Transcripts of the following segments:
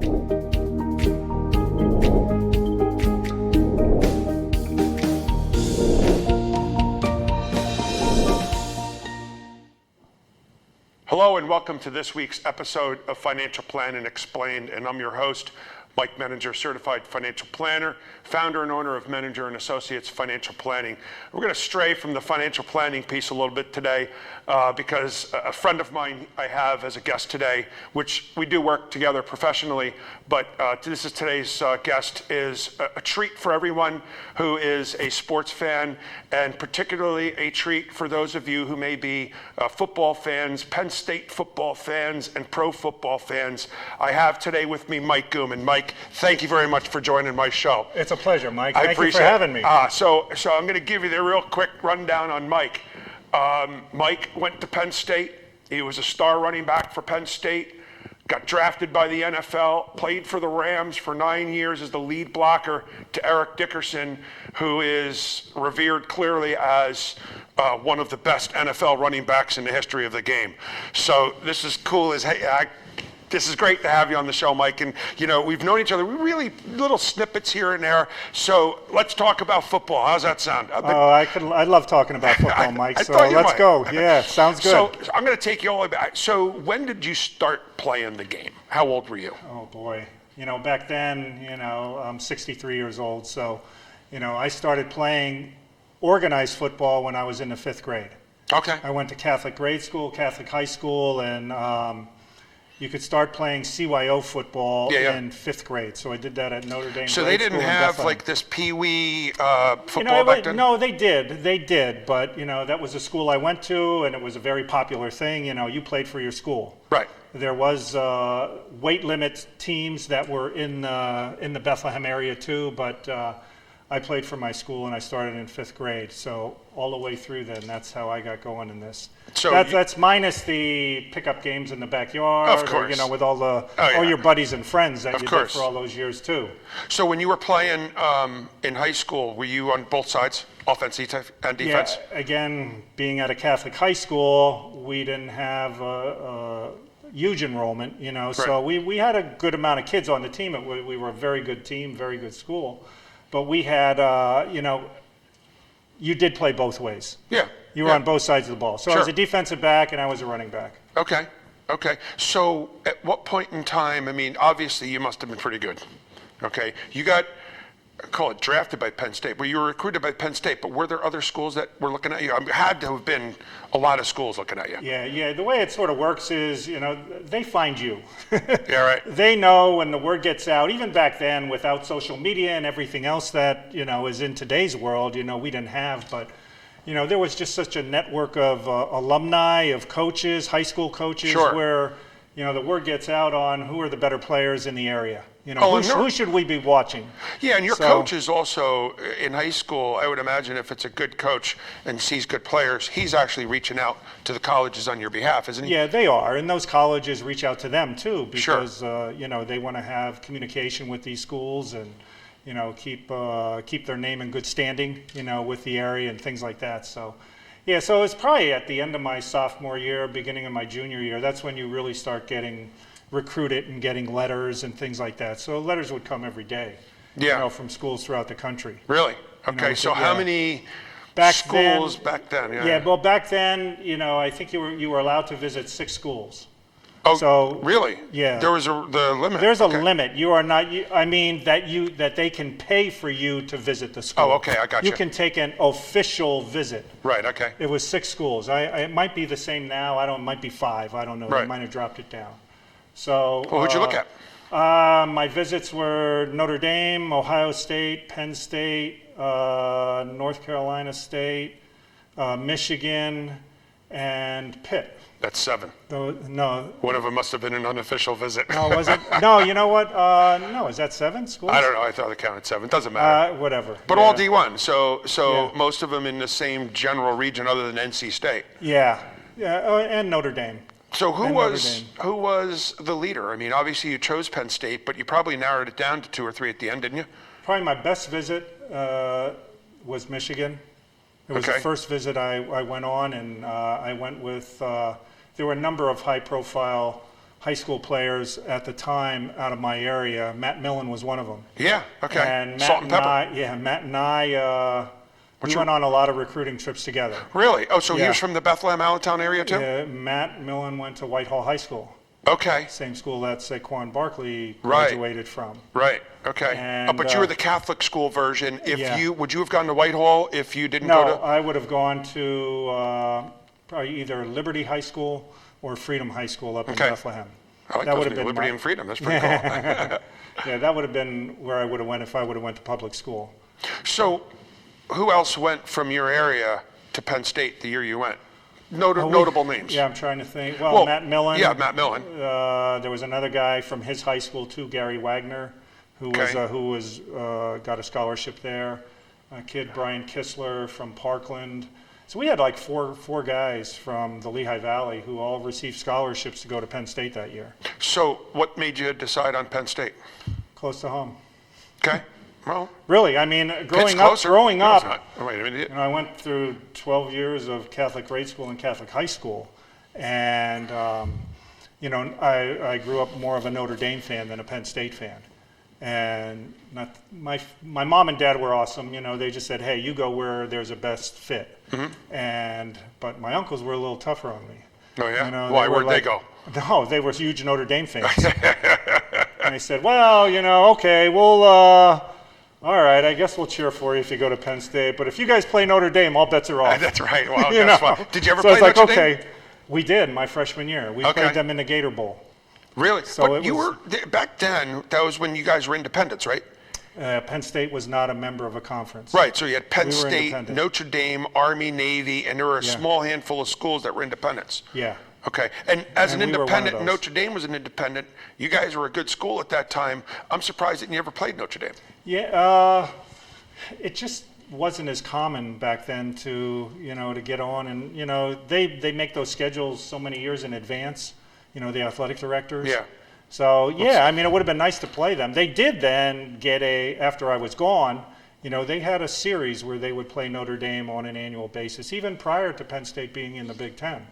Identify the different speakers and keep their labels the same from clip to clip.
Speaker 1: Hello and welcome to this week's episode of Financial Planning Explained, and I'm your host, Mike Menninger, certified financial planner, founder and owner of Menninger and Associates Financial Planning. We're going to stray from the financial planning piece a little bit today because a friend of mine I have as a guest today, which we do work together professionally, but this is today's guest, is a treat for everyone who is a sports fan, and particularly a treat for those of you who may be football fans, Penn State football fans, and pro football fans. I have today with me Mike Guman. Mike, thank you very much for joining my show.
Speaker 2: It's a pleasure, Mike.
Speaker 1: I
Speaker 2: Thank you for
Speaker 1: appreciate
Speaker 2: having me.
Speaker 1: So I'm going to give you the real quick rundown on Mike. Mike went to Penn State. He was a star running back for Penn State, got drafted by the NFL, played for the Rams for 9 years as the lead blocker to Eric Dickerson, who is revered clearly as one of the best NFL running backs in the history of the game. So this is cool as hey. This is great to have you on the show, Mike. And, you know, we've known each other. We really little snippets here and there. So let's talk about football. How's that sound?
Speaker 2: I love talking about football, Mike. So let's go. Yeah, sounds good.
Speaker 1: So I'm going to take you all the way back. So when did you start playing the game? How old were you?
Speaker 2: Oh, boy. You know, back then, I'm 63 years old. So, I started playing organized football when I was in the 5th grade.
Speaker 1: Okay.
Speaker 2: I went to Catholic grade school, Catholic high school, and you could start playing CYO football in 5th grade. So I did that at Notre Dame.
Speaker 1: So they didn't have like this peewee football back then?
Speaker 2: No, they did. But, that was the school I went to, and it was a very popular thing. You played for your school.
Speaker 1: Right.
Speaker 2: There was weight limit teams that were in the Bethlehem area too, but I played for my school, and I started in 5th grade. So all the way through then, that's how I got going in this. So that's minus the pickup games in the backyard,
Speaker 1: of course.
Speaker 2: Or, with all your buddies and friends that you did for all those years too.
Speaker 1: So when you were playing in high school, were you on both sides, offense and defense?
Speaker 2: Yeah, again, being at a Catholic high school, we didn't have huge enrollment,
Speaker 1: Right.
Speaker 2: So we had a good amount of kids on the team. We were a very good team, very good school. But we had, you did play both ways.
Speaker 1: Yeah.
Speaker 2: You were on both sides of the ball. So I was a defensive back and I was a running back.
Speaker 1: Okay. So at what point in time, obviously you must have been pretty good. Okay. You got, call it drafted by Penn State. Well, you were recruited by Penn State, but were there other schools that were looking at you? Had to have been a lot of schools looking at you.
Speaker 2: Yeah. The way it sort of works is, they find you.
Speaker 1: Yeah, right.
Speaker 2: They know when the word gets out, even back then without social media and everything else that, is in today's world, we didn't have, but there was just such a network of alumni, of coaches, high school coaches, where, the word gets out on who are the better players in the area. Who should we be watching?
Speaker 1: Yeah, and your coaches also in high school, I would imagine if it's a good coach and sees good players, he's actually reaching out to the colleges on your behalf, isn't he?
Speaker 2: Yeah, they are. And those colleges reach out to them too because, they want to have communication with these schools and, keep their name in good standing, with the area and things like that. So, yeah, so it's probably at the end of my sophomore year, beginning of my junior year, that's when you really start getting recruited and getting letters and things like that. So letters would come every day, from schools throughout the country.
Speaker 1: Really? Okay, so how many schools back then?
Speaker 2: Yeah, well, back then, I think you were allowed to visit 6 schools.
Speaker 1: Oh,
Speaker 2: so,
Speaker 1: really?
Speaker 2: Yeah.
Speaker 1: There was the limit.
Speaker 2: There's a limit. You are not. That they can pay for you to visit the school.
Speaker 1: Oh, okay, I got you.
Speaker 2: You can take an official visit.
Speaker 1: Right. Okay.
Speaker 2: It was 6 schools. It might be the same now. It might be 5. I don't know.
Speaker 1: Right.
Speaker 2: They might have dropped it down. So.
Speaker 1: Well, who'd you look at?
Speaker 2: My visits were Notre Dame, Ohio State, Penn State, North Carolina State, Michigan, and Pitt.
Speaker 1: That's 7.
Speaker 2: No.
Speaker 1: One of them must have been an unofficial visit.
Speaker 2: No, was it? No, you know what? No, is that 7 schools?
Speaker 1: I don't know. I thought it counted 7. Doesn't matter.
Speaker 2: Whatever.
Speaker 1: But all D1. So most of them in the same general region other than NC State.
Speaker 2: Yeah. And Notre Dame.
Speaker 1: So who was the leader? Obviously you chose Penn State, but you probably narrowed it down to 2 or 3 at the end, didn't you?
Speaker 2: Probably my best visit was Michigan. It was the first visit I went on, and I went with. There were a number of high-profile high school players at the time out of my area. Matt Millen was one of them.
Speaker 1: Yeah, okay.
Speaker 2: And
Speaker 1: Salt and pepper.
Speaker 2: Matt and I, we went on a lot of recruiting trips together.
Speaker 1: Really? Oh, so he
Speaker 2: Yeah.
Speaker 1: was from the Bethlehem, Allentown area too?
Speaker 2: Matt Millen went to Whitehall High School,
Speaker 1: Okay.
Speaker 2: same school that Saquon Barkley
Speaker 1: Right.
Speaker 2: graduated from.
Speaker 1: Right. Okay.
Speaker 2: And,
Speaker 1: but you were the Catholic school version.
Speaker 2: Yeah.
Speaker 1: Would you have gone to Whitehall if you didn't go
Speaker 2: No,
Speaker 1: to?
Speaker 2: I would have gone to probably either Liberty High School or Freedom High School up in
Speaker 1: Okay.
Speaker 2: Bethlehem.
Speaker 1: I like
Speaker 2: that would
Speaker 1: those
Speaker 2: have been
Speaker 1: Liberty and Freedom. That's pretty cool.
Speaker 2: Yeah, that would have been where I would have went if I would have went to public school.
Speaker 1: So, who else went from your area to Penn State the year you went? Notable names.
Speaker 2: Yeah, I'm trying to think. Well, Matt Millen.
Speaker 1: Yeah, Matt Millen.
Speaker 2: There was another guy from his high school too, Gary Wagner, who was got a scholarship there. A kid, Brian Kistler from Parkland. So we had like four guys from the Lehigh Valley who all received scholarships to go to Penn State that year.
Speaker 1: So, what made you decide on Penn State?
Speaker 2: Close to home.
Speaker 1: Okay. Well,
Speaker 2: Really, I mean,
Speaker 1: it's
Speaker 2: growing
Speaker 1: closer. No, it's
Speaker 2: up,
Speaker 1: not. Oh, wait a minute.
Speaker 2: I went through 12 years of Catholic grade school and Catholic high school, and I grew up more of a Notre Dame fan than a Penn State fan. And my mom and dad were awesome. They just said, "Hey, you go where there's a best fit." But my uncles were a little tougher on me.
Speaker 1: Oh yeah. Why? Where'd they go?
Speaker 2: No, they were huge Notre Dame fans. And they said, "Well, okay, we'll." All right, I guess we'll cheer for you if you go to Penn State. But if you guys play Notre Dame, all bets are off.
Speaker 1: That's right. Well, that's fine. Did you ever
Speaker 2: so
Speaker 1: play
Speaker 2: it's like,
Speaker 1: Notre Dame?
Speaker 2: okay, we did my freshman year. We played them in the Gator Bowl.
Speaker 1: Really?
Speaker 2: So
Speaker 1: but
Speaker 2: it was,
Speaker 1: back then, that was when you guys were independents, right?
Speaker 2: Penn State was not a member of a conference.
Speaker 1: Right, so you had Penn
Speaker 2: We were
Speaker 1: State,
Speaker 2: independent.
Speaker 1: Notre Dame, Army, Navy, and there were a small handful of schools that were independents.
Speaker 2: Yeah.
Speaker 1: Okay, and as
Speaker 2: And
Speaker 1: an
Speaker 2: we were one of
Speaker 1: independent,
Speaker 2: those.
Speaker 1: Notre Dame was an independent. You guys were a good school at that time. I'm surprised that you never played Notre Dame.
Speaker 2: Yeah, it just wasn't as common back then to get on, and they make those schedules so many years in advance. The athletic directors.
Speaker 1: Yeah.
Speaker 2: So yeah, I mean, it would have been nice to play them. They did then get after I was gone. They had a series where they would play Notre Dame on an annual basis, even prior to Penn State being in the Big Ten.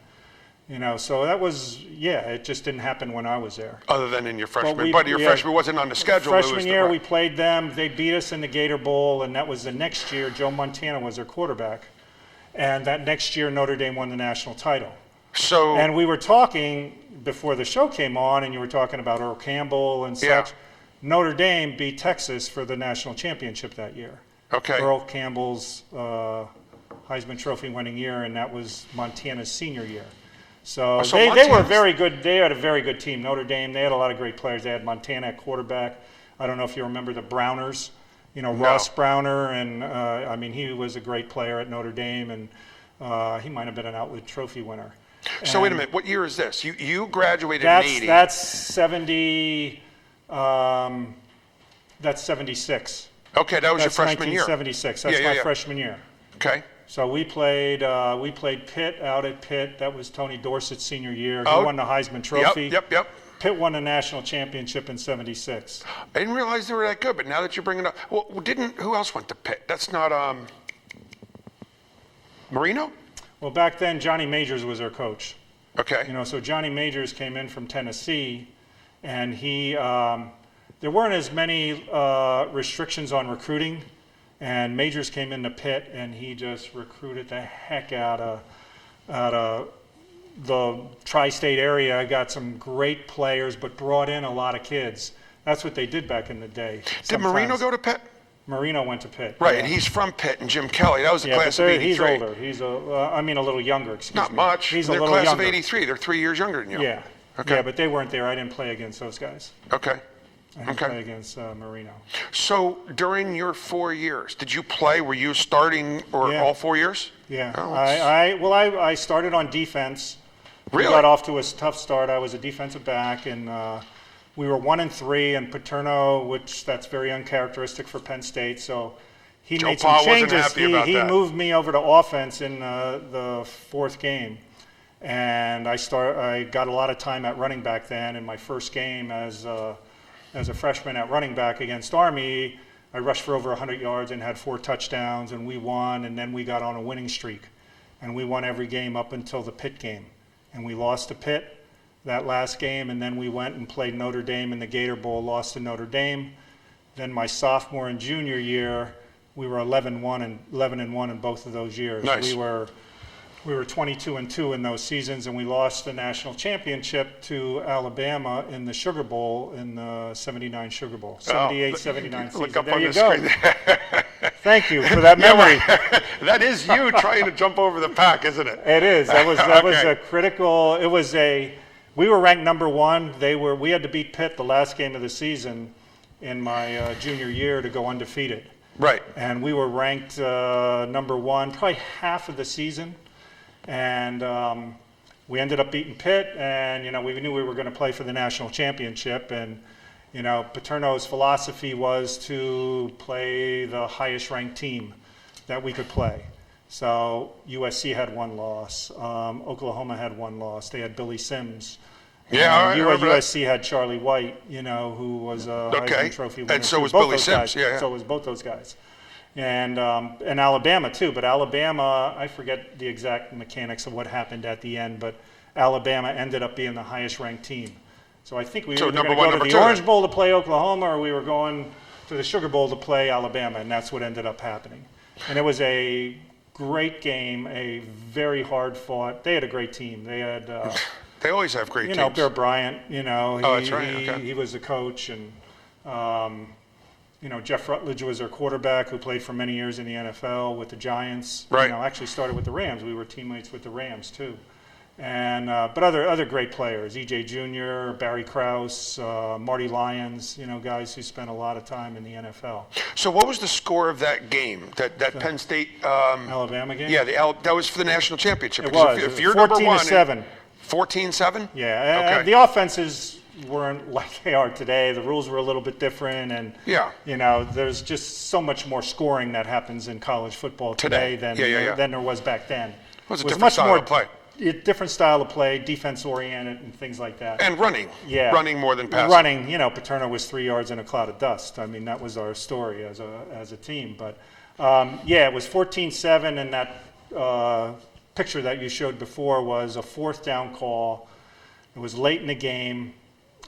Speaker 2: So that was, it just didn't happen when I was there.
Speaker 1: Other than in your freshman, but your freshman wasn't on the schedule.
Speaker 2: Freshman year, we played them. They beat us in the Gator Bowl, and that was the next year. Joe Montana was their quarterback, and that next year Notre Dame won the national title.
Speaker 1: So,
Speaker 2: and we were talking before the show came on, and you were talking about Earl Campbell and such.
Speaker 1: Yeah.
Speaker 2: Notre Dame beat Texas for the national championship that year.
Speaker 1: Okay.
Speaker 2: Earl Campbell's Heisman Trophy winning year, and that was Montana's senior year. So they were very good. They had a very good team. Notre Dame, they had a lot of great players. They had Montana at quarterback. I don't know if you remember the Browners, Ross Browner, and he was a great player at Notre Dame, and he might have been an Outlet Trophy winner.
Speaker 1: So wait a minute, what year is this? You graduated in 80.
Speaker 2: That's 70. That's 76.
Speaker 1: Okay, that was your freshman year.
Speaker 2: 1976. That's my freshman year.
Speaker 1: Okay.
Speaker 2: So we played Pitt out at Pitt. That was Tony Dorsett's senior year. He won the Heisman Trophy.
Speaker 1: Yep.
Speaker 2: Pitt won the national championship in '76.
Speaker 1: I didn't realize they were that good, but now that you bring it up, well, who else went to Pitt? That's not Marino?
Speaker 2: Well, back then Johnny Majors was our coach.
Speaker 1: Okay.
Speaker 2: So Johnny Majors came in from Tennessee, and he there weren't as many restrictions on recruiting. And Majors came into Pitt, and he just recruited the heck out of the tri-state area. Got some great players, but brought in a lot of kids. That's what they did back in the day.
Speaker 1: Did Marino go to Pitt?
Speaker 2: Marino went to Pitt.
Speaker 1: Right,
Speaker 2: yeah.
Speaker 1: and he's from Pitt, and Jim Kelly. That was the class of '83.
Speaker 2: He's older. He's a little younger.
Speaker 1: Not much.
Speaker 2: He's
Speaker 1: They're
Speaker 2: a little
Speaker 1: class
Speaker 2: younger.
Speaker 1: of '83. They're 3 years younger than you.
Speaker 2: Yeah.
Speaker 1: Okay.
Speaker 2: Yeah, but they weren't there. I didn't play against those guys.
Speaker 1: Okay.
Speaker 2: I didn't play against Marino.
Speaker 1: So during your 4 years, did you play? Were you starting all 4 years?
Speaker 2: Yeah.
Speaker 1: Oh,
Speaker 2: I started on defense.
Speaker 1: Really?
Speaker 2: We got off to a tough start. I was a defensive back, and we were 1-3. And Paterno, which that's very uncharacteristic for Penn State, so he made some changes. He moved me over to offense in the fourth game, and I got a lot of time at running back then. In my first game as a freshman at running back against Army, I rushed for over 100 yards and had 4 touchdowns, and we won, and then we got on a winning streak. And we won every game up until the Pitt game. And we lost to Pitt, that last game, and then we went and played Notre Dame in the Gator Bowl, lost to Notre Dame. Then my sophomore and junior year, we were 11-1 in both of those years.
Speaker 1: Nice.
Speaker 2: We were 22-2 in those seasons, and we lost the national championship to Alabama in the Sugar Bowl, in the 79 Sugar Bowl, 78-79 season.
Speaker 1: Look up
Speaker 2: there
Speaker 1: on
Speaker 2: you
Speaker 1: the
Speaker 2: go.
Speaker 1: screen.
Speaker 2: Thank you for that memory.
Speaker 1: That is you trying to jump over the pack, isn't it?
Speaker 2: It is. That was a critical. It was a. We were ranked number one. We had to beat Pitt the last game of the season in my junior year to go undefeated.
Speaker 1: Right.
Speaker 2: And we were ranked number one probably half of the season. And we ended up beating Pitt, and we knew we were going to play for the national championship. And Paterno's philosophy was to play the highest ranked team that we could play. So USC had one loss, Oklahoma had one loss. They had Billy Sims.
Speaker 1: Yeah, all right,
Speaker 2: USC had Charlie White, who was a Heisman Trophy winner.
Speaker 1: And so was
Speaker 2: both
Speaker 1: Billy
Speaker 2: those
Speaker 1: Sims.
Speaker 2: guys.
Speaker 1: Yeah.
Speaker 2: So was both those guys. And Alabama too, but Alabama, I forget the exact mechanics of what happened at the end, but Alabama ended up being the highest ranked team. So I think we were going to go to the Orange Bowl to play Oklahoma, or we were going to the Sugar Bowl to play Alabama, and that's what ended up happening. And it was a great game, a very hard fought. They had a great team. They had
Speaker 1: they always have great teams.
Speaker 2: Bear Bryant,
Speaker 1: that's right. Okay.
Speaker 2: He was the coach, and Jeff Rutledge was our quarterback, who played for many years in the NFL with the Giants.
Speaker 1: Right.
Speaker 2: Actually started with the Rams. We were teammates with the Rams too. And but other great players, E.J. Jr., Barry Krause, Marty Lyons, guys who spent a lot of time in the NFL.
Speaker 1: So what was the score of that game, that Penn State
Speaker 2: Alabama game?
Speaker 1: Yeah, that was for the national championship.
Speaker 2: It was.
Speaker 1: If you're
Speaker 2: 14
Speaker 1: number one,
Speaker 2: to 7.
Speaker 1: 14-7?
Speaker 2: Yeah.
Speaker 1: Okay.
Speaker 2: The offenses weren't like they are today. The rules were a little bit different, and there's just so much more scoring that happens in college football today than there was back then.
Speaker 1: It was a different style of play.
Speaker 2: Different style of play, defense-oriented, and things like that.
Speaker 1: And running.
Speaker 2: Yeah.
Speaker 1: Running more than passing.
Speaker 2: Running, Paterno was 3 yards in a cloud of dust. I mean, that was our story as a team. But, it was 14-7, and that picture that you showed before was a fourth down call. It was late in the game,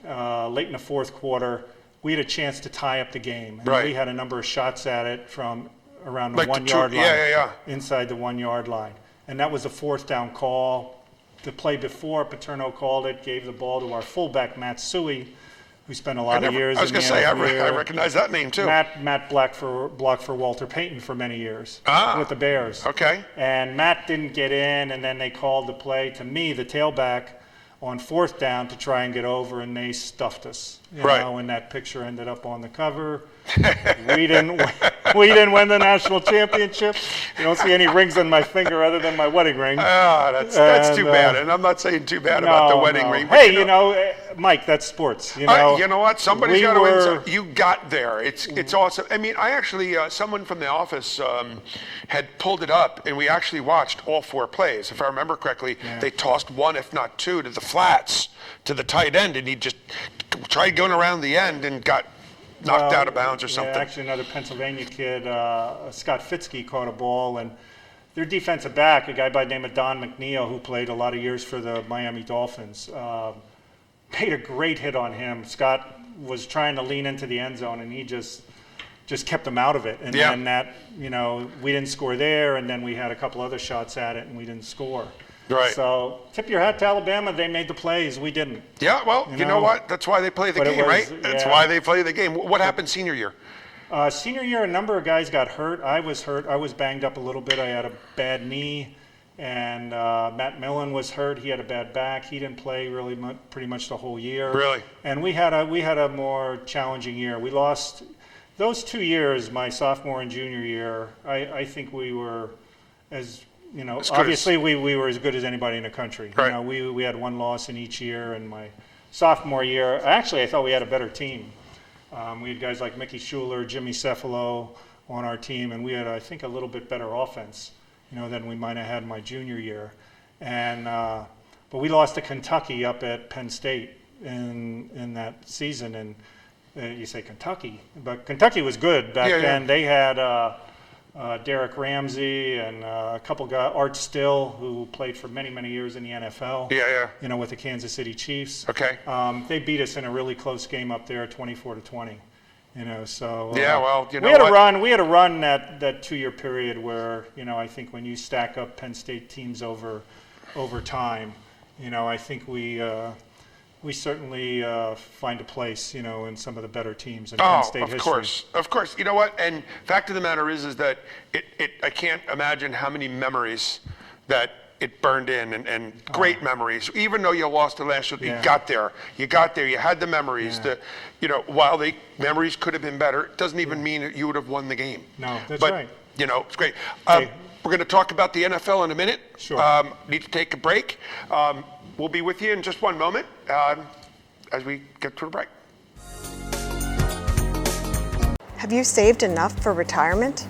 Speaker 2: late in the fourth quarter. We had a chance to tie up the game. And we had a number of shots at it from around the 1 yard line, inside the 1 yard line. And that was a fourth down call. The play before, Paterno called it, gave the ball to our fullback, Matt Suey, who spent a lot of years in the NFL.
Speaker 1: I was going to say, I recognize that name too.
Speaker 2: Matt blocked for Walter Payton for many years with the Bears.
Speaker 1: Okay.
Speaker 2: And Matt didn't get in, and then they called the play to me, the tailback, on fourth down to try and get over, and they stuffed us. And that picture ended up on the cover. We didn't win the national championship. You don't see any rings on my finger other than my wedding ring.
Speaker 1: That's too bad. And I'm not saying too bad about the wedding ring. But
Speaker 2: hey, Mike, that's sports. You know
Speaker 1: what? Somebody's got to win. So you got there. It's awesome. I mean, I actually, someone from the office had pulled it up, and we actually watched all four plays. If I remember correctly, they tossed one, if not two, to the flats, to the tight end, and he just tried going around the end and got knocked out of bounds or something.
Speaker 2: Actually, another Pennsylvania kid, Scott Fitzke, caught a ball, and their defensive back, a guy by the name of Don McNeil, who played a lot of years for the Miami Dolphins, made a great hit on him. Scott was trying to lean into the end zone, and he just kept him out of it. And then that, we didn't score there, and then we had a couple other shots at it, and we didn't score.
Speaker 1: Right.
Speaker 2: So tip your hat to Alabama. They made the plays. We didn't.
Speaker 1: Yeah, well, you know what? That's why they play the game, right? That's why they play the game. What happened senior year?
Speaker 2: Senior year, a number of guys got hurt. I was hurt. I was banged up a little bit. I had a bad knee. And Matt Millen was hurt. He had a bad back. He didn't play really pretty much the whole year.
Speaker 1: Really?
Speaker 2: And we had a more challenging year. We lost those 2 years, my sophomore and junior year. I think we were obviously we were as good as anybody in the country.
Speaker 1: Right.
Speaker 2: We had one loss in each year. And my sophomore year, actually, I thought we had a better team. We had guys like Mickey Schuler, Jimmy Cefalo on our team, and we had, I think, a little bit better offense, than we might have had my junior year. And but we lost to Kentucky up at Penn State in that season. And you say Kentucky, but Kentucky was good back then. They had Derek Ramsey and a couple guys, Art Still, who played for many, many years in the NFL.
Speaker 1: Yeah.
Speaker 2: With the Kansas City Chiefs.
Speaker 1: Okay.
Speaker 2: They beat us in a really close game up there, 24-20. So
Speaker 1: yeah, well,
Speaker 2: we had a run that 2-year period where I think when you stack up Penn State teams over time, I think we certainly find a place, in some of the better teams in Penn State history.
Speaker 1: Of course. You know what? And fact of the matter is that I can't imagine how many memories that it burned in, and great memories. Even though you lost the last year, you got there. You had the memories. While the memories could have been better, it doesn't even mean that you would have won the game.
Speaker 2: No, that's
Speaker 1: but,
Speaker 2: right.
Speaker 1: It's great. We're going to talk about the NFL in a minute.
Speaker 2: Sure.
Speaker 1: Need to take a break. We'll be with you in just one moment as we get to a break.
Speaker 3: Have you saved enough for retirement?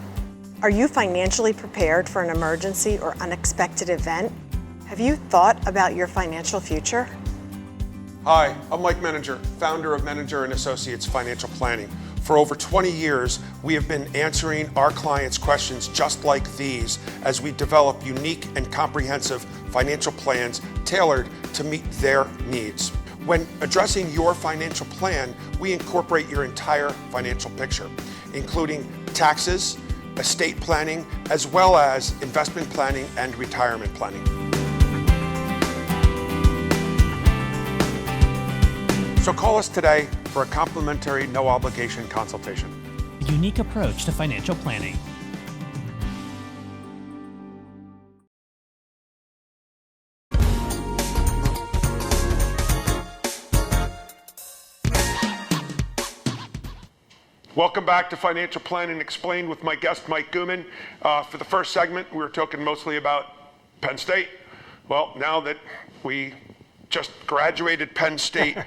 Speaker 3: Are you financially prepared for an emergency or unexpected event? Have you thought about your financial future?
Speaker 1: Hi, I'm Mike Menninger, founder of Menninger & Associates Financial Planning. For over 20 years, we have been answering our clients' questions just like these as we develop unique and comprehensive financial plans tailored to meet their needs. When addressing your financial plan, we incorporate your entire financial picture, including taxes, estate planning, as well as investment planning and retirement planning. So call us today for a complimentary, no obligation consultation.
Speaker 4: A unique approach to financial planning.
Speaker 1: Welcome back to Financial Planning Explained with my guest, Mike Guman. For the first segment, we were talking mostly about Penn State. Well, now that we just graduated Penn State,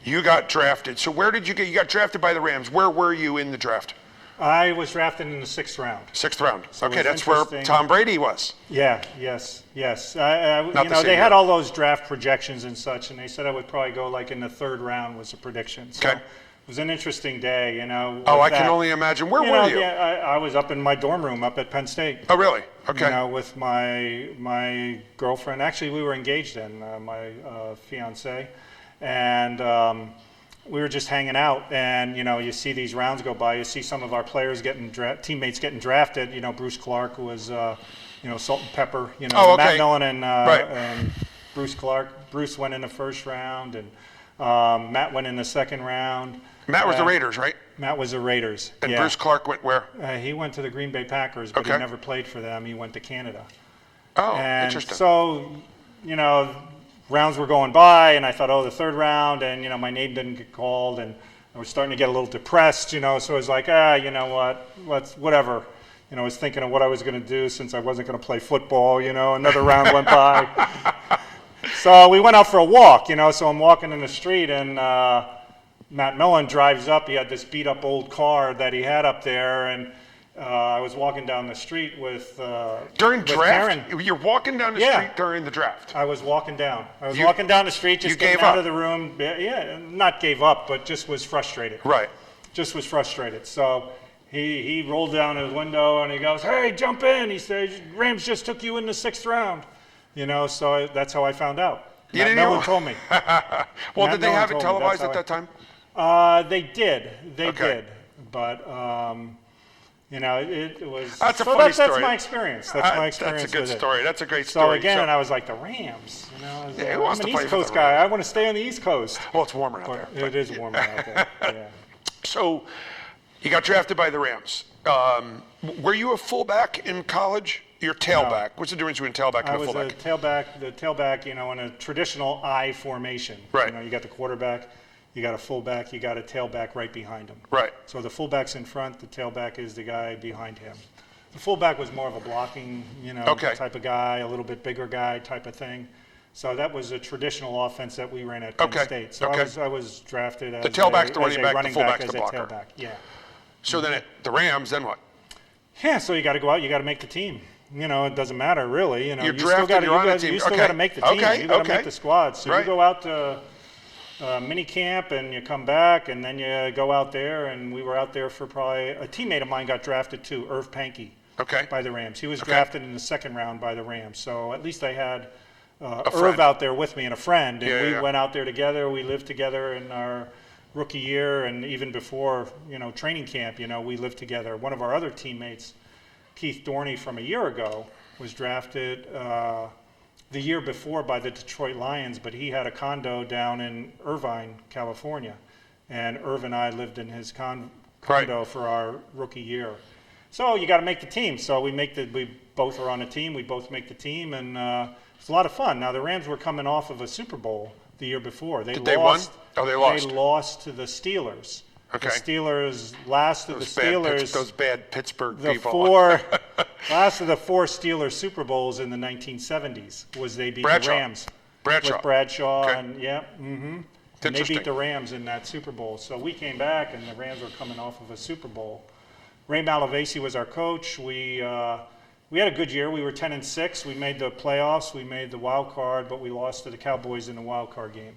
Speaker 1: you got drafted. So where did you get? You got drafted by the Rams. Where were you in the draft?
Speaker 2: I was drafted in the 6th round.
Speaker 1: 6th round.
Speaker 2: So
Speaker 1: okay, that's where Tom Brady was.
Speaker 2: Yeah, yes. They had all those draft projections and such, and they said I would probably go like in the 3rd round was a prediction. So
Speaker 1: okay.
Speaker 2: It was an interesting day,
Speaker 1: I can only imagine. Where were you?
Speaker 2: Yeah, I was up in my dorm room up at Penn State.
Speaker 1: Oh, really? Okay.
Speaker 2: With my girlfriend. Actually, we were engaged then, my fiance, and we were just hanging out. And you see these rounds go by. You see some of our players teammates getting drafted. Bruce Clark was, salt and pepper.
Speaker 1: Okay.
Speaker 2: Matt Millen and
Speaker 1: right.
Speaker 2: and Bruce Clark. Bruce went in the 1st round, and Matt went in the 2nd round.
Speaker 1: Matt was the Raiders, right?
Speaker 2: Matt was the Raiders.
Speaker 1: And Bruce Clark went where?
Speaker 2: He went to the Green Bay Packers, but he never played for them. He went to Canada.
Speaker 1: Oh,
Speaker 2: and
Speaker 1: interesting.
Speaker 2: So, rounds were going by, and I thought, the 3rd round, and, my name didn't get called, and I was starting to get a little depressed, so I was like, you know what, whatever. I was thinking of what I was going to do since I wasn't going to play football, another round went by. So we went out for a walk, so I'm walking in the street, and Matt Millen drives up. He had this beat up old car that he had up there, and I was walking down the street with
Speaker 1: during draft.
Speaker 2: Karen.
Speaker 1: You're walking down the street during the draft.
Speaker 2: I was walking down. Walking down the street, just getting out of the room. Yeah, not gave up, but just was frustrated.
Speaker 1: Right.
Speaker 2: Just was frustrated. So he rolled down his window and he goes, "Hey, jump in!" He says, "Rams just took you in the 6th round." So that's how I found out. Matt Millen told me.
Speaker 1: Well, did they have it televised at that time?
Speaker 2: They did. They did. But, it was...
Speaker 1: That's a funny story.
Speaker 2: That's my experience. That's my experience.
Speaker 1: That's a good story. That's a great story.
Speaker 2: So, again, and I was like, the Rams.
Speaker 1: Who wants
Speaker 2: I'm
Speaker 1: to
Speaker 2: an
Speaker 1: play
Speaker 2: East
Speaker 1: for
Speaker 2: Coast
Speaker 1: the
Speaker 2: guy.
Speaker 1: Rams?
Speaker 2: I want to stay on the East Coast.
Speaker 1: Well, it's warmer out there.
Speaker 2: It is warmer out there, yeah.
Speaker 1: So, you got drafted by the Rams. Were you a fullback in college? You're tailback. No. What's the difference between tailback and a fullback?
Speaker 2: The tailback, in a traditional I formation.
Speaker 1: Right.
Speaker 2: You got the quarterback, you got a fullback, you got a tailback right behind him.
Speaker 1: Right.
Speaker 2: So the fullback's in front, the tailback is the guy behind him. The fullback was more of a blocking, type of guy, a little bit bigger guy type of thing. So that was a traditional offense that we ran at Penn State. So I was drafted as
Speaker 1: the tailback's the running back,
Speaker 2: running
Speaker 1: the fullback's
Speaker 2: back,
Speaker 1: the blocker.
Speaker 2: Tailback. Yeah.
Speaker 1: So then the Rams, then what?
Speaker 2: Yeah, so you got to go out, you got to make the team. It doesn't matter really.
Speaker 1: You're drafted, you're on the team.
Speaker 2: You still got to make the team. You got to make the squad. So you go out to mini camp and you come back and then you go out there, and we were out there for probably, a teammate of mine got drafted too, Irv Pankey.
Speaker 1: Okay.
Speaker 2: by the Rams. He was drafted in the second round by the Rams. So at least I had
Speaker 1: friend.
Speaker 2: Irv out there with me and a friend. And
Speaker 1: Yeah,
Speaker 2: we
Speaker 1: yeah.
Speaker 2: went out there together. We lived together in our rookie year and even before, training camp, we lived together. One of our other teammates, Keith Dorney from a year ago, was drafted the year before by the Detroit Lions, but he had a condo down in Irvine, California. And Irv and I lived in his condo for our rookie year. So you got to make the team. So we both are on a team. We both make the team, and it's a lot of fun. Now the Rams were coming off of a Super Bowl the year before.
Speaker 1: Did they won? Oh, they lost.
Speaker 2: They lost to the Steelers.
Speaker 1: Okay.
Speaker 2: The Steelers, last of the Steelers.
Speaker 1: Those bad Pittsburgh
Speaker 2: the
Speaker 1: people.
Speaker 2: Last of the 4 Steelers Super Bowls in the 1970s was they beat the Rams.
Speaker 1: Bradshaw.
Speaker 2: With Bradshaw
Speaker 1: Okay.
Speaker 2: and And they beat the Rams in that Super Bowl. So we came back, and the Rams were coming off of a Super Bowl. Ray Malavasi was our coach. We had a good year. We were 10-6. We made the playoffs. We made the wild card, but we lost to the Cowboys in the wild card game.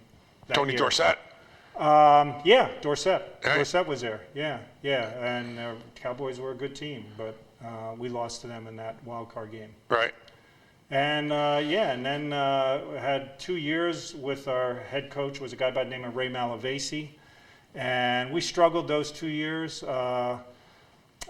Speaker 1: Tony
Speaker 2: year.
Speaker 1: Dorsett.
Speaker 2: Yeah, Dorsett.
Speaker 1: Right.
Speaker 2: Dorsett was there. Yeah. And the Cowboys were a good team, but we lost to them in that wild card game.
Speaker 1: Right.
Speaker 2: And and then had 2 years with our head coach was a guy by the name of Ray Malavasi, and we struggled those 2 years.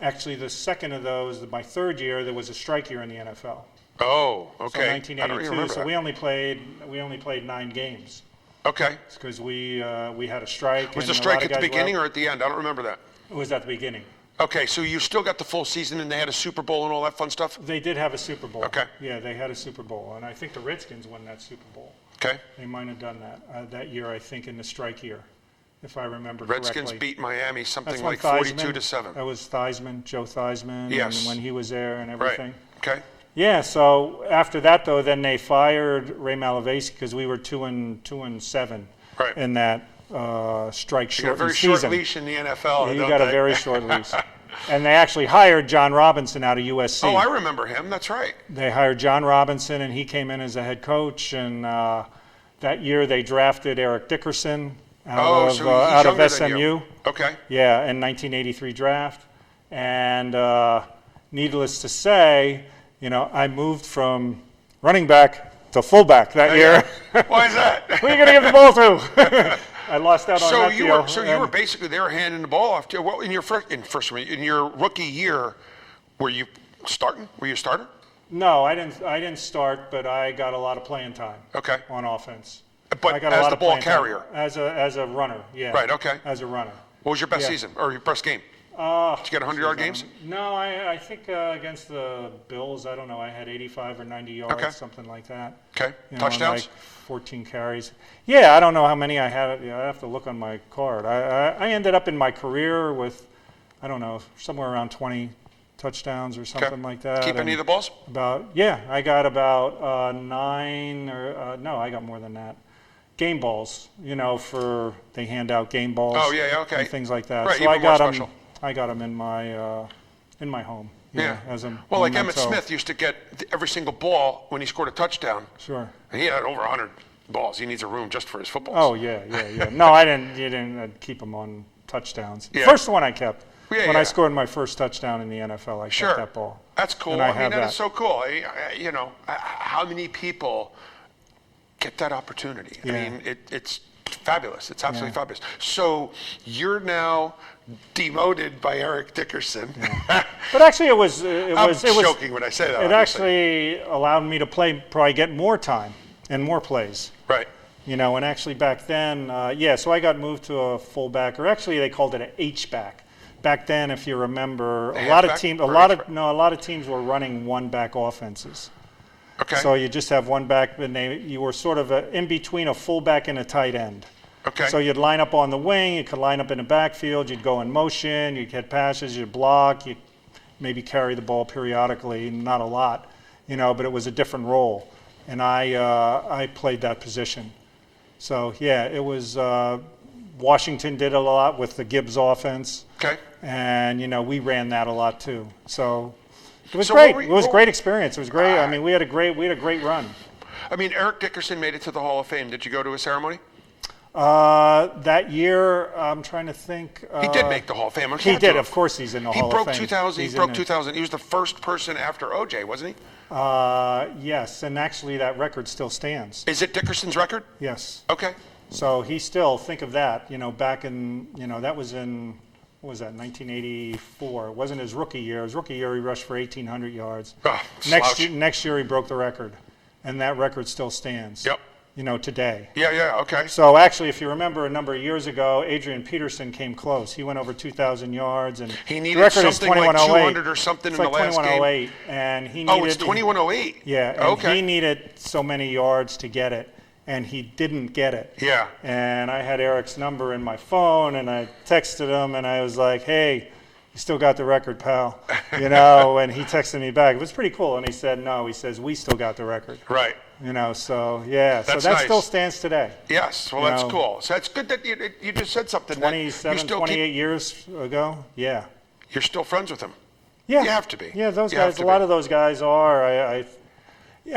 Speaker 2: Actually, the second of those, my third year, there was a strike year in the NFL.
Speaker 1: Oh,
Speaker 2: So
Speaker 1: okay.
Speaker 2: 1982.
Speaker 1: I don't even remember
Speaker 2: So
Speaker 1: that.
Speaker 2: we only played 9 games
Speaker 1: Okay.
Speaker 2: because we had a strike.
Speaker 1: Was
Speaker 2: and
Speaker 1: the
Speaker 2: a
Speaker 1: strike
Speaker 2: lot of
Speaker 1: at the
Speaker 2: guys
Speaker 1: beginning
Speaker 2: left.
Speaker 1: or at the end? I don't remember that.
Speaker 2: It was at the beginning.
Speaker 1: Okay, so you still got the full season, and they had a Super Bowl and all that fun stuff?
Speaker 2: They did have a Super Bowl.
Speaker 1: Okay.
Speaker 2: Yeah, they had a Super Bowl, and I think the Redskins won that Super Bowl.
Speaker 1: Okay.
Speaker 2: They might have done that that year, I think, in the strike year, if I remember
Speaker 1: Redskins
Speaker 2: correctly.
Speaker 1: beat Miami something
Speaker 2: That's when
Speaker 1: like
Speaker 2: Theismann-
Speaker 1: 42-7.
Speaker 2: That was Theismann, Joe Theismann,
Speaker 1: Yes.
Speaker 2: and when he was there and
Speaker 1: Right.
Speaker 2: everything.
Speaker 1: Okay.
Speaker 2: Yeah, so after that, though, then they fired Ray Malavasi because we were 2-7
Speaker 1: Right.
Speaker 2: in that strike
Speaker 1: You got a
Speaker 2: shortened
Speaker 1: very
Speaker 2: season.
Speaker 1: short leash in the NFL.
Speaker 2: You
Speaker 1: don't
Speaker 2: got a
Speaker 1: they?
Speaker 2: very short leash. And they actually hired John Robinson out of USC.
Speaker 1: Oh, I remember him. That's right.
Speaker 2: They hired John Robinson, and he came in as a head coach. And that year, they drafted Eric Dickerson out
Speaker 1: So he's
Speaker 2: out of
Speaker 1: younger than
Speaker 2: SMU.
Speaker 1: you. Okay.
Speaker 2: Yeah, in 1983 draft. And needless to say, I moved from running back to fullback that year.
Speaker 1: Why is that?
Speaker 2: Who are you going to give the ball to? I lost out on that deal.
Speaker 1: You were basically they were handing the ball off to you. Well, in your rookie year, were you starting? Were you a starter?
Speaker 2: No, I didn't start, but I got a lot of playing time.
Speaker 1: Okay.
Speaker 2: On offense.
Speaker 1: But
Speaker 2: I got
Speaker 1: as
Speaker 2: a lot
Speaker 1: the
Speaker 2: of
Speaker 1: ball
Speaker 2: playing time.
Speaker 1: carrier.
Speaker 2: As a runner, yeah.
Speaker 1: Right, okay.
Speaker 2: As a runner.
Speaker 1: What was your best
Speaker 2: Yeah.
Speaker 1: season or your best game? Did you get 100-yard games?
Speaker 2: No, I think against the Bills, I don't know, I had 85 or 90 yards,
Speaker 1: Okay.
Speaker 2: something like that.
Speaker 1: Okay.
Speaker 2: And
Speaker 1: Touchdowns?
Speaker 2: like 14 carries. Yeah, I don't know how many I had. I have to look on my card. I ended up in my career with, I don't know, somewhere around 20 touchdowns or something like that.
Speaker 1: Keep any of the balls?
Speaker 2: I got about 9 or no, I got more than that. Game balls, they hand out game balls.
Speaker 1: Oh, yeah, okay.
Speaker 2: And things like that.
Speaker 1: Right,
Speaker 2: So
Speaker 1: even
Speaker 2: I got
Speaker 1: more
Speaker 2: them.
Speaker 1: special.
Speaker 2: I got them in my home.
Speaker 1: Yeah.
Speaker 2: As a
Speaker 1: Well, like Emmitt
Speaker 2: memento.
Speaker 1: Smith used to get every single ball when he scored a touchdown.
Speaker 2: Sure.
Speaker 1: And he had over 100 balls. He needs a room just for his footballs.
Speaker 2: Oh yeah. No, I didn't. You didn't keep them on touchdowns.
Speaker 1: Yeah.
Speaker 2: First one I kept.
Speaker 1: Yeah,
Speaker 2: when
Speaker 1: yeah.
Speaker 2: I scored my first touchdown in the NFL, I
Speaker 1: Sure.
Speaker 2: kept that ball.
Speaker 1: That's cool.
Speaker 2: And
Speaker 1: I
Speaker 2: I
Speaker 1: mean,
Speaker 2: have
Speaker 1: that
Speaker 2: that.
Speaker 1: is so cool. How many people get that opportunity? I
Speaker 2: Yeah.
Speaker 1: mean, it's fabulous. It's absolutely fabulous. So you're now demoted by Eric Dickerson.
Speaker 2: But actually, it was
Speaker 1: joking when I say that.
Speaker 2: It
Speaker 1: obviously.
Speaker 2: actually allowed me to probably get more time and more plays.
Speaker 1: Right.
Speaker 2: And actually back then, so I got moved to a fullback, or actually they called it an H-back. Back then, if you remember, a lot of teams were running one-back offenses.
Speaker 1: Okay.
Speaker 2: So you just have one back, and you were sort of in between a fullback and a tight end.
Speaker 1: Okay.
Speaker 2: So you'd line up on the wing, you could line up in the backfield, you'd go in motion, you'd get passes, you'd block, you'd maybe carry the ball periodically, not a lot, but it was a different role. And I played that position. So yeah, it was, Washington did it a lot with the Gibbs offense.
Speaker 1: Okay.
Speaker 2: And, we ran that a lot too. So it was
Speaker 1: So
Speaker 2: great.
Speaker 1: what were
Speaker 2: It was
Speaker 1: you-
Speaker 2: a great experience. It was great. I mean, we had a great run.
Speaker 1: I mean, Eric Dickerson made it to the Hall of Fame. Did you go to a ceremony?
Speaker 2: That year, I'm trying to think.
Speaker 1: He did make the Hall of Fame.
Speaker 2: He did, of course. He's in the Hall of Fame.
Speaker 1: He broke 2000. He was the first person after OJ, wasn't he?
Speaker 2: Yes, and actually that record still stands.
Speaker 1: Is it Dickerson's record?
Speaker 2: Yes.
Speaker 1: Okay.
Speaker 2: So he still, think of that, back in, that was in, what was that, 1984. It wasn't his rookie year. His rookie year, he rushed for 1,800 yards. Next year, he broke the record, and that record still stands.
Speaker 1: Yep.
Speaker 2: Today.
Speaker 1: Yeah, okay.
Speaker 2: So actually, if you remember a number of years ago, Adrian Peterson came close. He went over 2,000 yards, and
Speaker 1: he needed something like 200 or something in the last game.
Speaker 2: 2108, and he needed.
Speaker 1: Oh, it's 2108.
Speaker 2: Yeah, and
Speaker 1: okay.
Speaker 2: he needed so many yards to get it, and he didn't get it.
Speaker 1: Yeah.
Speaker 2: And I had Eric's number in my phone, and I texted him, and I was like, "Hey, you still got the record, pal?" And he texted me back. It was pretty cool, and he said, "No," he says, "We still got the record."
Speaker 1: Right.
Speaker 2: So yeah, so that
Speaker 1: nice.
Speaker 2: Still stands today.
Speaker 1: Yes, well, that's cool. So it's good that you just said something.
Speaker 2: 28 years ago, yeah.
Speaker 1: You're still friends with him.
Speaker 2: Yeah.
Speaker 1: You have to be.
Speaker 2: Yeah, those guys, a lot of those guys are. I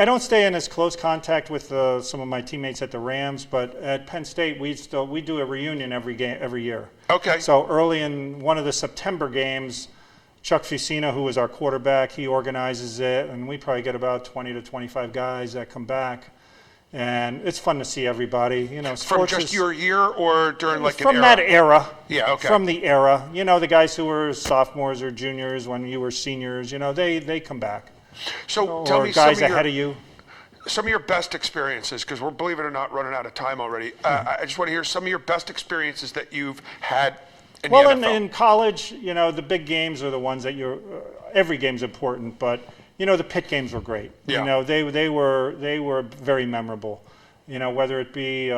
Speaker 2: don't stay in as close contact with some of my teammates at the Rams, but at Penn State, we do a reunion every year.
Speaker 1: Okay.
Speaker 2: So early in one of the September games, Chuck Fusina, who was our quarterback, he organizes it, and we probably get about 20 to 25 guys that come back, and it's fun to see everybody.
Speaker 1: From just your year, or during like
Speaker 2: from that era?
Speaker 1: Yeah, okay.
Speaker 2: From the era, the guys who were sophomores or juniors when you were seniors, they come back.
Speaker 1: So tell me,
Speaker 2: guys ahead of you.
Speaker 1: Some of your best experiences, because we're, believe it or not, running out of time already. I just want to hear some of your best experiences that you've had.
Speaker 2: In college, the big games are the ones that every game's important, but the Pitt games were great.
Speaker 1: Yeah.
Speaker 2: They were very memorable. Whether it be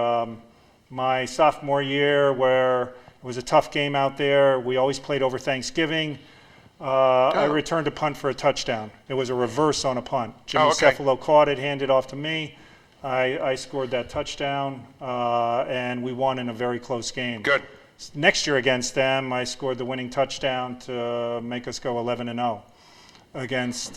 Speaker 2: my sophomore year where it was a tough game out there. We always played over Thanksgiving. I returned a punt for a touchdown. It was a reverse on a punt. Jimmy Cephalo caught it, handed off to me. I scored that touchdown, and we won in a very close game.
Speaker 1: Good.
Speaker 2: Next year against them, I scored the winning touchdown to make us go 11-0 against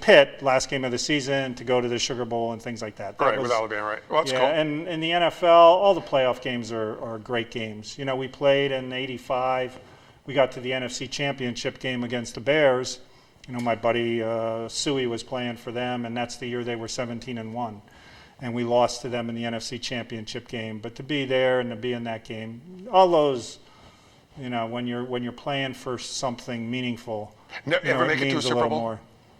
Speaker 2: Pitt, last game of the season, to go to the Sugar Bowl and things like that.
Speaker 1: With Alabama, right? Well, that's cool.
Speaker 2: And in the NFL, all the playoff games are great games. We played in '85. We got to the NFC Championship game against the Bears. My buddy Suey was playing for them, and that's the year they were 17-1. And we lost to them in the NFC Championship game. But to be there and to be in that game, all those, when you're playing for something meaningful,
Speaker 1: ever make it to a Super Bowl?
Speaker 2: More.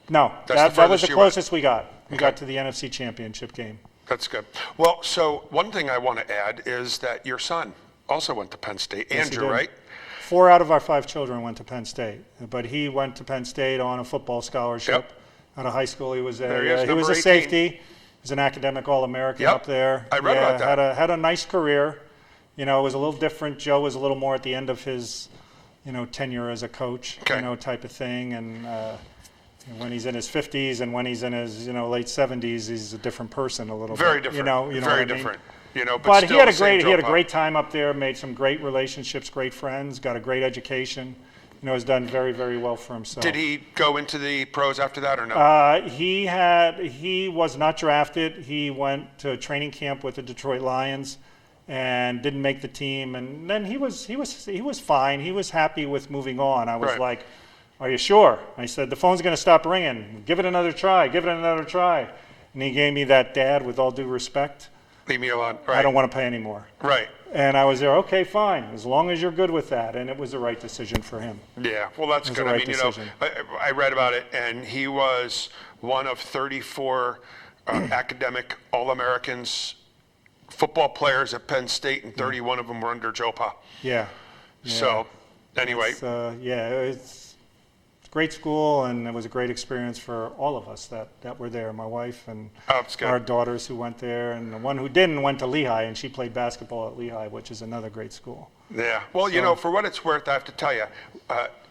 Speaker 2: No, that was the closest we got. We got to the NFC Championship game.
Speaker 1: That's good. Well, so one thing I want to add is that your son also went to Penn State, Andrew, right?
Speaker 2: 4 out of our 5 children went to Penn State, but he went to Penn State on a football scholarship.
Speaker 1: Yep.
Speaker 2: Out of high school, he was a
Speaker 1: number 18.
Speaker 2: safety. He was an academic All-American up there.
Speaker 1: I read about that.
Speaker 2: Had a nice career. It was a little different. Joe was a little more at the end of his, tenure as a coach, type of thing. And when he's in his 50s and when he's in his, late 70s, he's a different person a little bit.
Speaker 1: Very different.
Speaker 2: Very
Speaker 1: different.
Speaker 2: But he had a great time up there. Made some great relationships, great friends. Got a great education. Has done very, very well for himself.
Speaker 1: Did he go into the pros after that or no?
Speaker 2: He was not drafted. He went to training camp with the Detroit Lions and didn't make the team. And then he was fine. He was happy with moving on. I was like, "Are you sure?" I said, "The phone's going to stop ringing. Give it another try. Give it another try." And he gave me that, "Dad, with all due respect,
Speaker 1: leave me alone. Right.
Speaker 2: I don't want to pay anymore."
Speaker 1: Right.
Speaker 2: And I was there, okay, fine, as long as you're good with that. And it was the right decision for him.
Speaker 1: Yeah, well, that's good.
Speaker 2: Right decision.
Speaker 1: I read about it, and he was one of 34 academic All-Americans, football players at Penn State, and 31 of them were under Joe Pa.
Speaker 2: Yeah.
Speaker 1: So, anyway.
Speaker 2: It's great school, and it was a great experience for all of us that were there. My wife and our daughters who went there, and the one who didn't went to Lehigh, and she played basketball at Lehigh, which is another great school.
Speaker 1: Yeah. Well, for what it's worth, I have to tell you,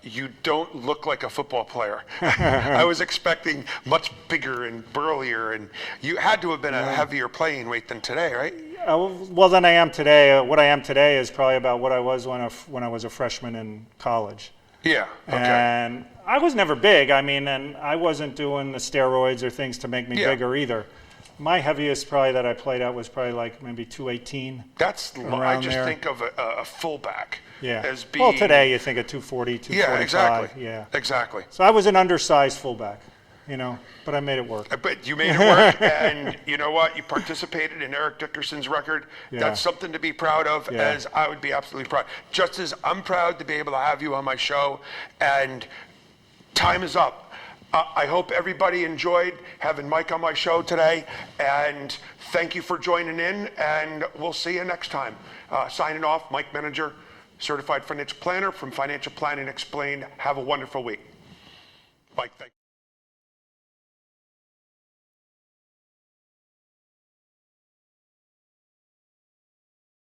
Speaker 1: you don't look like a football player. I was expecting much bigger and burlier, and you had to have been a heavier playing weight than today, right?
Speaker 2: Well, than I am today. What I am today is probably about what I was when I was a freshman in college.
Speaker 1: Yeah. Okay.
Speaker 2: And I was never big. And I wasn't doing the steroids or things to make me bigger either. My heaviest probably that I played at was probably like maybe 218.
Speaker 1: I just think of a fullback as being.
Speaker 2: Well, today you think of 240, 245.
Speaker 1: Yeah, exactly.
Speaker 2: Yeah.
Speaker 1: Exactly.
Speaker 2: So I was an undersized fullback, but I made it work.
Speaker 1: But you made it work, and you know what? You participated in Eric Dickerson's record.
Speaker 2: Yeah.
Speaker 1: That's something to be proud of, as I would be absolutely proud. Just as I'm proud to be able to have you on my show, and time is up. I hope everybody enjoyed having Mike on my show today, and thank you for joining in, and we'll see you next time. Signing off, Mike Menninger, Certified Financial Planner from Financial Planning Explained. Have a wonderful week. Mike, thank you.